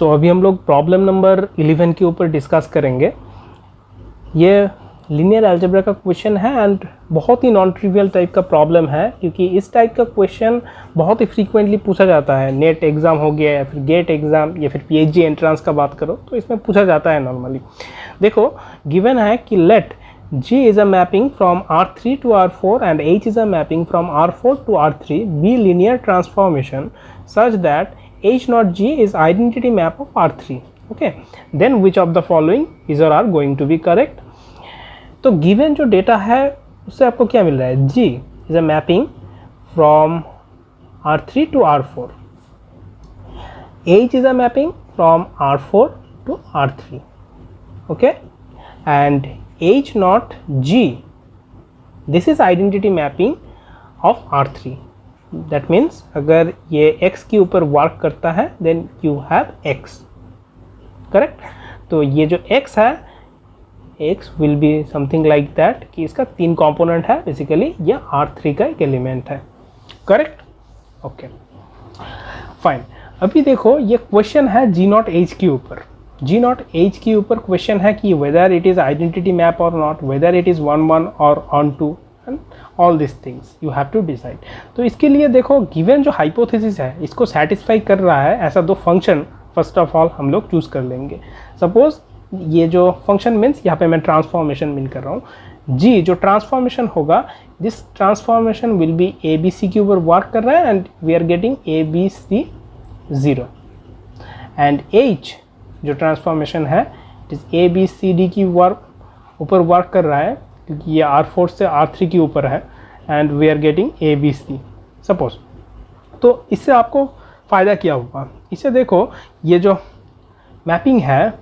सो अभी हम लोग प्रॉब्लम नंबर 11 के ऊपर डिस्कस करेंगे। ये लीनियर अलजेब्रा का क्वेश्चन है एंड बहुत ही नॉन ट्रिवियल टाइप का प्रॉब्लम है, क्योंकि इस टाइप का क्वेश्चन बहुत ही फ्रीक्वेंटली पूछा जाता है। नेट एग्ज़ाम हो गया या फिर गेट एग्ज़ाम या फिर पीएचडी एंट्रेंस का बात करो तो इसमें पूछा जाता है नॉर्मली। देखो गिवन है कि late G is a mapping from R3 to R4 and H is a mapping from R4 to R3 be linear transformation such that H not G is identity map of R3. Okay, then which of the following is or are going to be correct? तो given जो data है उससे आपको क्या मिल रहा है? G is a mapping from R3 to R4. H is a mapping from R4 to R3. Okay, and H not G, this is identity mapping of R3. That means अगर ये X के ऊपर वर्क करता है then you have X, correct? तो ये जो X है, X will be something like that कि इसका 3 कंपोनेंट है, बेसिकली ये R3 का एक एलिमेंट है, करेक्ट? Okay fine. अभी देखो ये क्वेश्चन है G नॉट H के ऊपर। G नॉट H के ऊपर क्वेश्चन है कि whether it is identity map or not, whether it is 1 1 or on 2 and all this things you have to decide. तो इसके लिए देखो गिवन जो हाइपोथेसिस है इसको सेटिस्फाई कर रहा है ऐसा दो फंक्शन फर्स्ट ऑफ ऑल हम लोग चूज़ कर लेंगे। सपोज ये जो फंक्शन मीन्स यहाँ पे मैं ट्रांसफॉर्मेशन मीन कर रहा हूँ। G जो ट्रांसफॉर्मेशन होगा, this transformation will be ABC के ऊपर वर्क कर रहा है and we are getting ABC 0 and H जो ट्रांसफॉर्मेशन है इट इज़ ABCD की ऊपर वर्क कर रहा है, क्योंकि ये R4 से R3 के ऊपर है and we are getting ABC suppose. तो इससे आपको फ़ायदा क्या होगा? इससे देखो ये जो मैपिंग है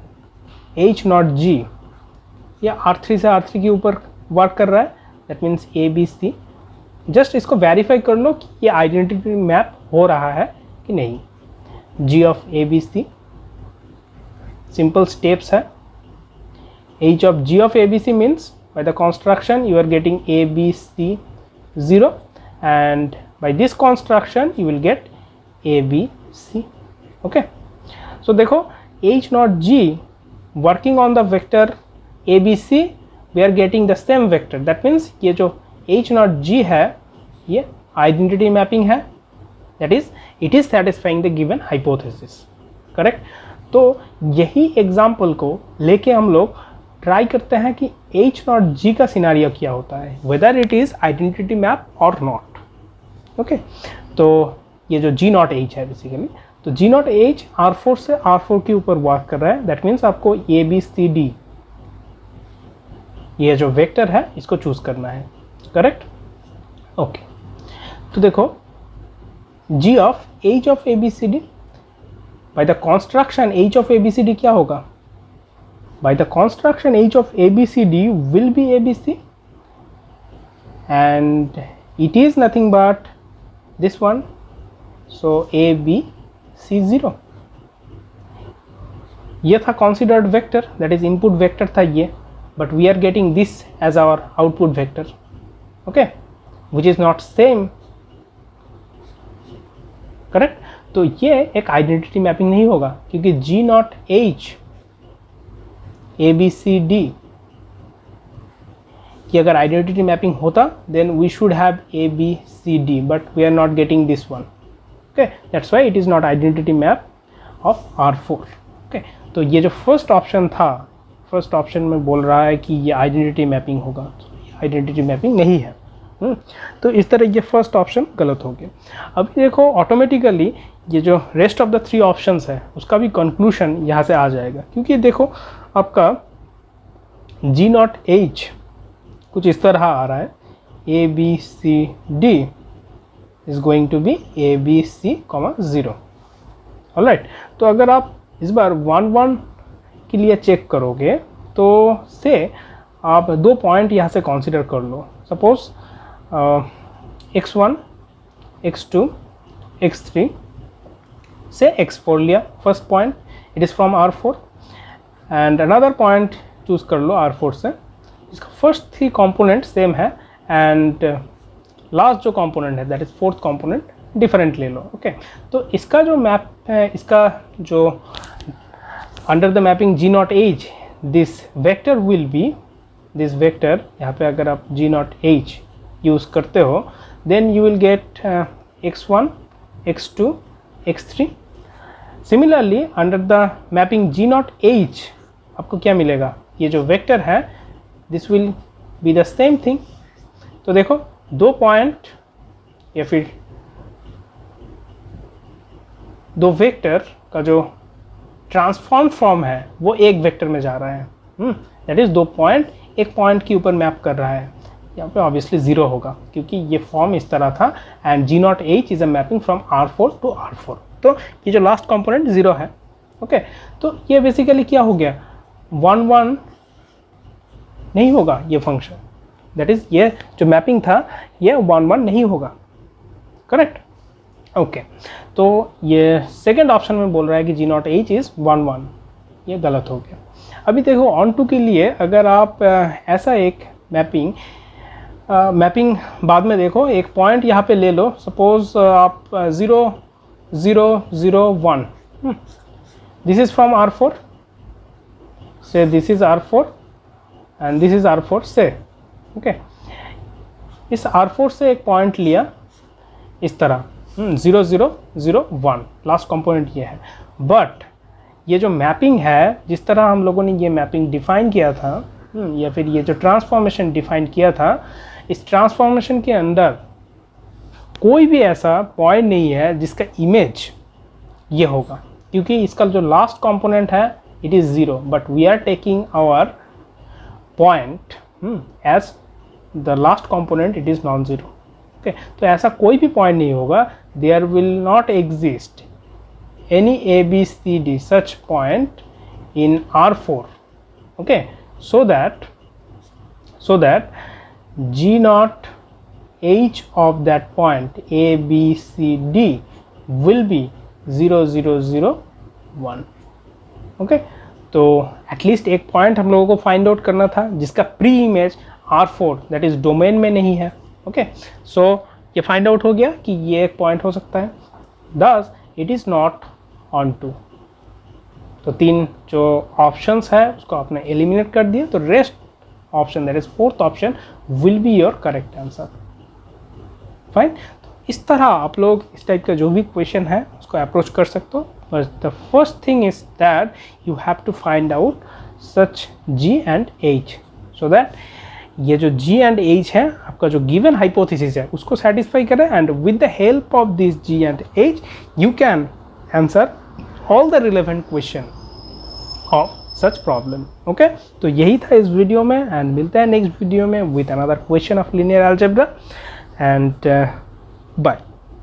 H नॉट G, ये R3 से R3 के ऊपर वर्क कर रहा है, दैट मीन्स ABC। जस्ट इसको वेरीफाई कर लो कि ये आइडेंटिटी मैप हो रहा है कि नहीं। G of ABC simple steps है। H of G of ABC means by the construction you are getting ABC 0 and by this construction you will get ABC. Okay, so देखो H not G working on the vector ABC we are getting the same vector, that means ये जो H not G है ये identity mapping है, that is it is satisfying the given hypothesis, correct? तो यही example को लेके हम लोग ट्राई करते हैं कि H नॉट G का सिनारियो क्या होता है, weather it is identity map or not. Okay, तो ये जो G नॉट H है बेसिकली, तो G नॉट H R4 से R4 के ऊपर वर्क कर रहा है, दैट मीन्स आपको ABCD ये जो वेक्टर है इसको चूज करना है, करेक्ट? ओके, तो देखो G of H of ABCD by the construction H of ABCD क्या होगा? By the construction H of ABCD will be ABC and it is nothing but this one, so ABC 0। ये था considered vector, that is input vector था ये, but we are getting this as our output vector, okay, which is not same, correct? तो ये एक identity mapping नहीं होगा, क्योंकि G नॉट H ABCD की अगर आइडेंटिटी मैपिंग होता then we should have ABCD, but we are not getting this one. Okay, that's why it is not identity map of R4। Okay, तो ये जो first option था, first option में बोल रहा है कि ये आइडेंटिटी मैपिंग होगा, तो ये आइडेंटिटी मैपिंग नहीं है। तो इस तरह ये फर्स्ट ऑप्शन गलत हो गया। अभी देखो ऑटोमेटिकली ये जो रेस्ट ऑफ द 3 ऑप्शंस है उसका भी कंक्लूजन यहाँ से आ जाएगा, क्योंकि देखो आपका G नॉट H कुछ इस तरह आ रहा है, ABCD is going to be ABC, 0। Alright, तो अगर आप इस बार 1 1 के लिए चेक करोगे तो से आप 2 पॉइंट यहाँ से कंसिडर कर लो। सपोज x1 x2 x3 से x4 लिया, first point it is from R4 and another point choose कर लो R4 से, इसका फर्स्ट 3 कंपोनेंट सेम है एंड लास्ट जो कंपोनेंट है that is 4th component different ले लो। ओके, तो इसका जो मैप है, इसका जो under the mapping G not H this vector will be, this vector यहाँ पे अगर आप जी नॉट एच यूज़ करते हो then you will get x1 x2 x3. Similarly under the mapping G not H आपको क्या मिलेगा, ये जो वेक्टर है this will be the same thing. तो देखो दो पॉइंट या फिर दो वेक्टर का जो ट्रांसफॉर्म फॉर्म है वो एक वेक्टर में जा रहा है. दैट इज दो पॉइंट एक पॉइंट के ऊपर मैप कर रहा है. यहाँ पे ऑब्वियसली जीरो होगा क्योंकि ये फॉर्म इस तरह था and G not H is a mapping from R4 to R4. तो ये जो लास्ट कंपोनेंट जीरो है. ओके तो ये बेसिकली क्या हो गया, 1 1 नहीं होगा ये फंक्शन. दैट इज ये जो मैपिंग था ये 1 1 नहीं होगा. करेक्ट. ओके तो ये सेकेंड ऑप्शन में बोल रहा है कि जी नॉट एच इज 1 1. ये गलत हो गया. अभी देखो ऑन टू के लिए अगर आप ऐसा एक मैपिंग बाद में देखो, एक पॉइंट यहाँ पे ले लो. सपोज आप 0 0 0 1, दिस इज फ्रॉम R4 से this is R4 and this is R4 से. ओके इस R4 से एक पॉइंट लिया इस तरह 0 0 0 1, लास्ट कंपोनेंट ये है. बट ये जो मैपिंग है, जिस तरह हम लोगों ने ये मैपिंग डिफाइन किया था या फिर ये जो ट्रांसफॉर्मेशन डिफाइन किया था, इस ट्रांसफॉर्मेशन के अंदर कोई भी ऐसा पॉइंट नहीं है जिसका इमेज ये होगा, क्योंकि इसका जो लास्ट कंपोनेंट है it is 0 but we are taking our point as the last component it is non zero. Okay तो ऐसा कोई भी पॉइंट नहीं होगा. There will not exist any ABCD such point in R4. Okay so that G naught H of that point ABCD will be 0 0 0 1. okay तो at least एक point हम लोगों को फाइंड आउट करना था जिसका pre image R4 that is domain में नहीं है. ओके सो ये फाइंड आउट हो गया कि ये एक पॉइंट हो सकता है. Thus it is not onto. तो तीन जो ऑप्शंस है उसको आपने एलिमिनेट कर दिया. तो rest option that is fourth option will be your correct answer. Fine. तो इस तरह आप लोग इस टाइप का जो भी क्वेश्चन है उसको अप्रोच कर सकते हो. But the first thing is that you have to find out such G and H so that ये जो G एंड H है आपका जो गिवन हाइपोथेसिस है उसको सेटिस्फाई करें. And with the help of this G and H you can answer all the relevant question of such problem. okay तो यही था इस वीडियो में एंड मिलते हैं नेक्स्ट वीडियो में with another question of linear algebra and bye.